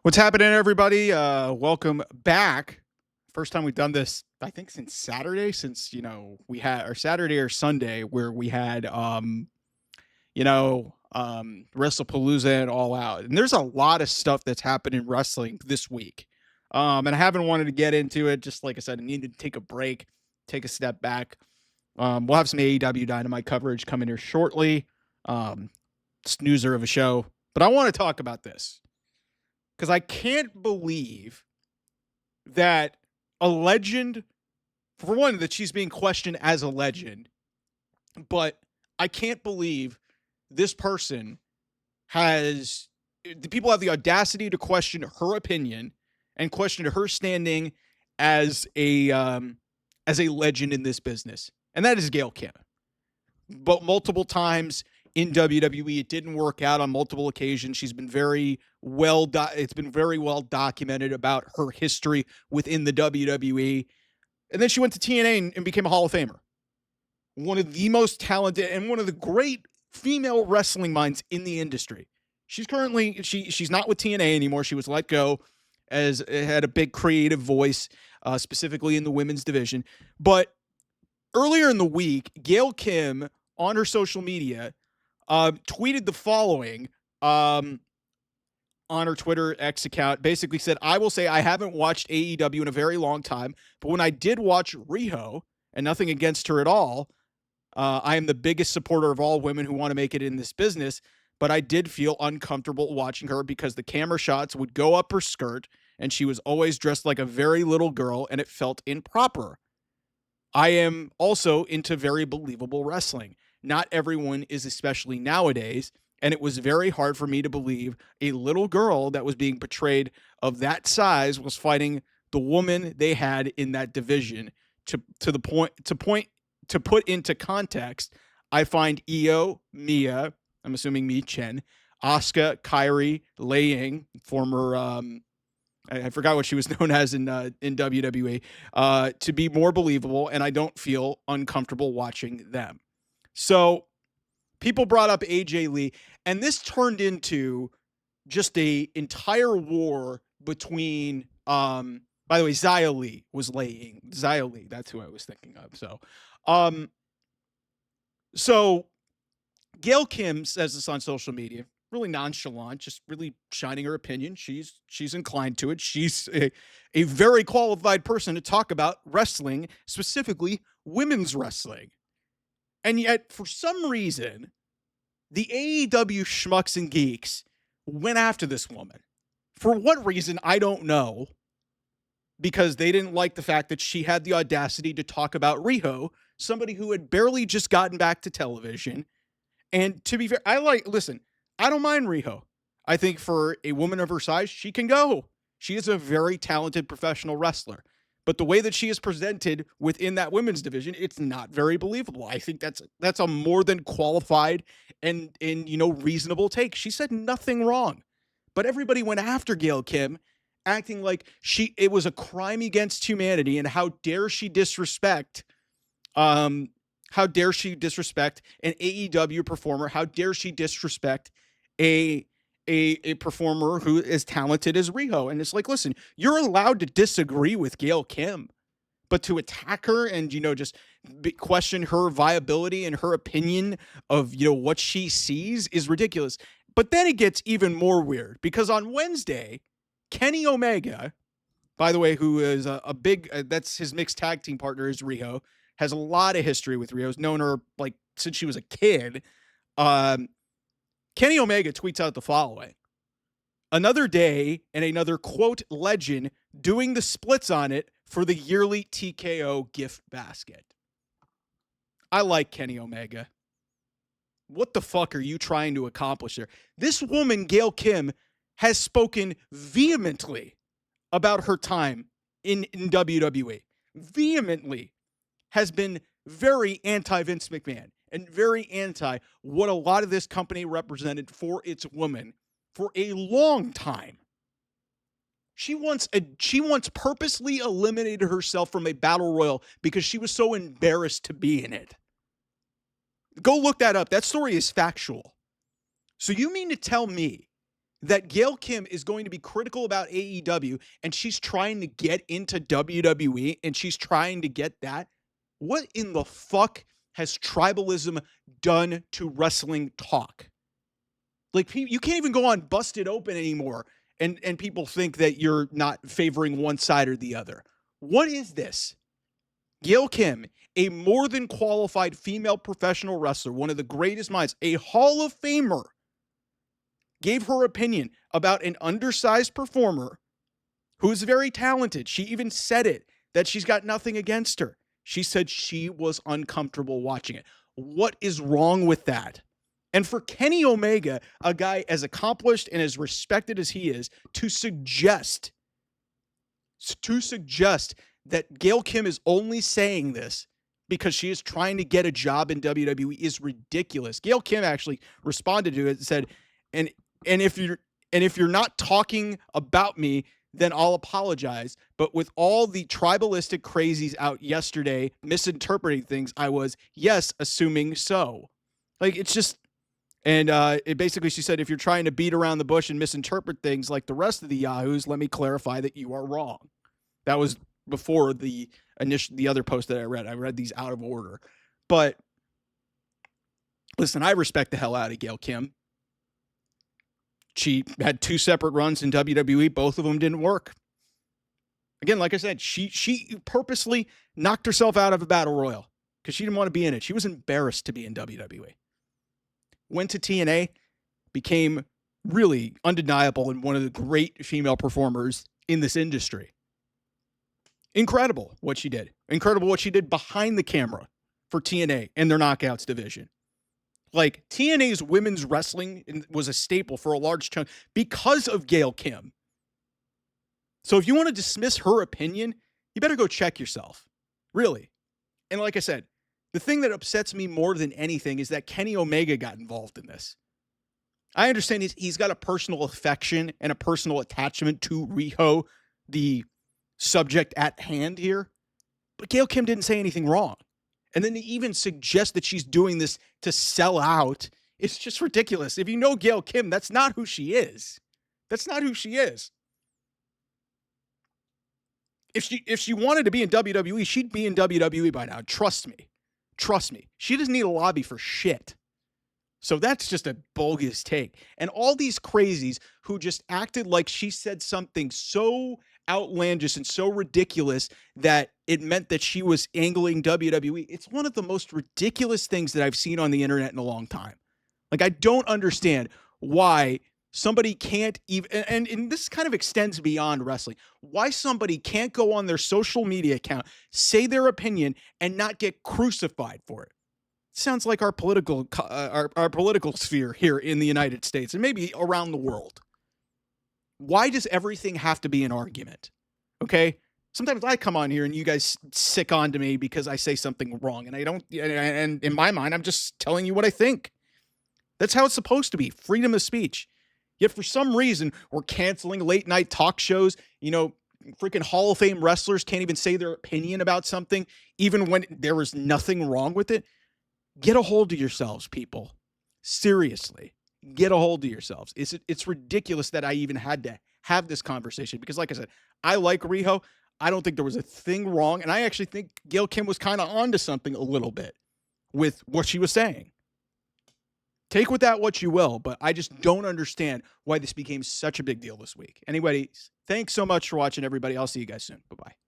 What's happening, everybody? Welcome back. First time we've done this, I think, since Saturday. Since we had our Saturday or Sunday where we had WrestlePalooza and All Out, and there's a lot of stuff that's happened in wrestling this week. And I haven't wanted to get into it. Just like I said, I needed to take a break, take a step back. We'll have some AEW Dynamite coverage coming here shortly. Snoozer of a show, but I want to talk about this because I can't believe that a legend, for one, that she's being questioned as a legend, but I can't believe this person the people have the audacity to question her opinion and question her standing as a legend in this business, and that is Gail Kim. But multiple times in WWE, it didn't work out on multiple occasions. She's been it's been very well documented about her history within the WWE. And then she went to TNA and became a Hall of Famer. One of the most talented and one of the great female wrestling minds in the industry. She's currently, she's not with TNA anymore. She was let go as it had a big creative voice, specifically in the women's division. But earlier in the week, Gail Kim on her social media tweeted the following on her Twitter X account. Basically said, I will say I haven't watched AEW in a very long time, but when I did watch Riho, and nothing against her at all, I am the biggest supporter of all women who want to make it in this business, but I did feel uncomfortable watching her because the camera shots would go up her skirt, and she was always dressed like a very little girl, and it felt improper. I am also into very believable wrestling. Not everyone is, especially nowadays, and it was very hard for me to believe a little girl that was being portrayed of that size was fighting the woman they had in that division. To put into context, I find Io, Mia, I'm assuming Mi Chen, Asuka, Kairi, Lei Ying, former I forgot what she was known as in WWE, to be more believable, and I don't feel uncomfortable watching them. So people brought up AJ Lee, and this turned into just a entire war between. By the way, Xia Li was laying Xia Li. That's who I was thinking of. Um, so Gail Kim says this on social media, really nonchalant, just really shining her opinion. She's inclined to it. She's a very qualified person to talk about wrestling, specifically women's wrestling. And yet, for some reason, the AEW schmucks and geeks went after this woman. For what reason, I don't know. Because they didn't like the fact that she had the audacity to talk about Riho, somebody who had barely just gotten back to television. And to be fair, I don't mind Riho. I think for a woman of her size, she can go. She is a very talented professional wrestler. But the way that she is presented within that women's division, it's not very believable. I think that's a more than qualified and reasonable take. She said nothing wrong. But everybody went after Gail Kim, acting like it was a crime against humanity, and how dare she disrespect an AEW performer? How dare she disrespect a performer who is talented as Riho? And it's like, listen, you're allowed to disagree with Gail Kim, but to attack her and just question her viability and her opinion of what she sees is ridiculous. But then it gets even more weird because on Wednesday, Kenny Omega, by the way, who is a big that's his mixed tag team partner is Riho, has a lot of history with Riho. Has known her like since she was a kid. Kenny Omega tweets out the following: another day and another quote legend doing the splits on it for the yearly TKO gift basket. I like Kenny Omega. What the fuck are you trying to accomplish there? This woman, Gail Kim, has spoken vehemently about her time in WWE. Vehemently has been very anti-Vince McMahon and very anti what a lot of this company represented for its women for a long time. She once purposely eliminated herself from a battle royal because she was so embarrassed to be in it. Go look that up. That story is factual. So you mean to tell me that Gail Kim is going to be critical about AEW and she's trying to get into WWE and she's trying to get that. What in the fuck has tribalism done to wrestling talk? Like, you can't even go on Busted Open anymore and people think that you're not favoring one side or the other. What is this? Gail Kim, a more than qualified female professional wrestler, one of the greatest minds, a Hall of Famer, gave her opinion about an undersized performer who is very talented. She even said it, that she's got nothing against her. She said she was uncomfortable watching it. What is wrong with that? And for Kenny Omega, a guy as accomplished and as respected as he is, to suggest that Gail Kim is only saying this because she is trying to get a job in WWE is ridiculous. Gail Kim actually responded to it and said, and if you're not talking about me, then I'll apologize. But with all the tribalistic crazies out yesterday misinterpreting things, I was, yes, assuming so. Like, it's just, and it basically, she said, if you're trying to beat around the bush and misinterpret things like the rest of the yahoos, let me clarify that you are wrong. That was before the other post that I read. I read these out of order. But listen, I respect the hell out of Gail Kim. She had 2 separate runs in WWE. Both of them didn't work. Again, like I said, she purposely knocked herself out of a battle royal because she didn't want to be in it. She was embarrassed to be in WWE. Went to TNA, became really undeniable and one of the great female performers in this industry. Incredible what she did. Incredible what she did behind the camera for TNA and their Knockouts division. Like, TNA's women's wrestling was a staple for a large chunk because of Gail Kim. So if you want to dismiss her opinion, you better go check yourself. Really. And like I said, the thing that upsets me more than anything is that Kenny Omega got involved in this. I understand he's got a personal affection and a personal attachment to Riho, the subject at hand here. But Gail Kim didn't say anything wrong. And then to even suggest that she's doing this to sell out, it's just ridiculous. If you know Gail Kim, that's not who she is. That's not who she is. If she wanted to be in WWE, she'd be in WWE by now. Trust me. Trust me. She doesn't need a lobby for shit. So that's just a bogus take. And all these crazies who just acted like she said something so outlandish and so ridiculous that it meant that she was angling WWE. It's one of the most ridiculous things that I've seen on the internet in a long time. Like, I don't understand why somebody can't even, and this kind of extends beyond wrestling, why somebody can't go on their social media account, say their opinion, and not get crucified for it. Sounds like our political sphere here in the United States and maybe around the world. Why does everything have to be an argument? Okay? Sometimes I come on here and you guys sick on to me because I say something wrong, and I don't, and in my mind, I'm just telling you what I think. That's how it's supposed to be. Freedom of speech. Yet for some reason, we're canceling late night talk shows. You know, freaking Hall of Fame wrestlers can't even say their opinion about something, even when there is nothing wrong with it. Get a hold of yourselves, people. Seriously, get a hold of yourselves. It's ridiculous that I even had to have this conversation because, like I said, I like Riho. I don't think there was a thing wrong. And I actually think Gail Kim was kind of onto something a little bit with what she was saying. Take with that what you will, but I just don't understand why this became such a big deal this week. Anyways, thanks so much for watching, everybody. I'll see you guys soon. Bye-bye.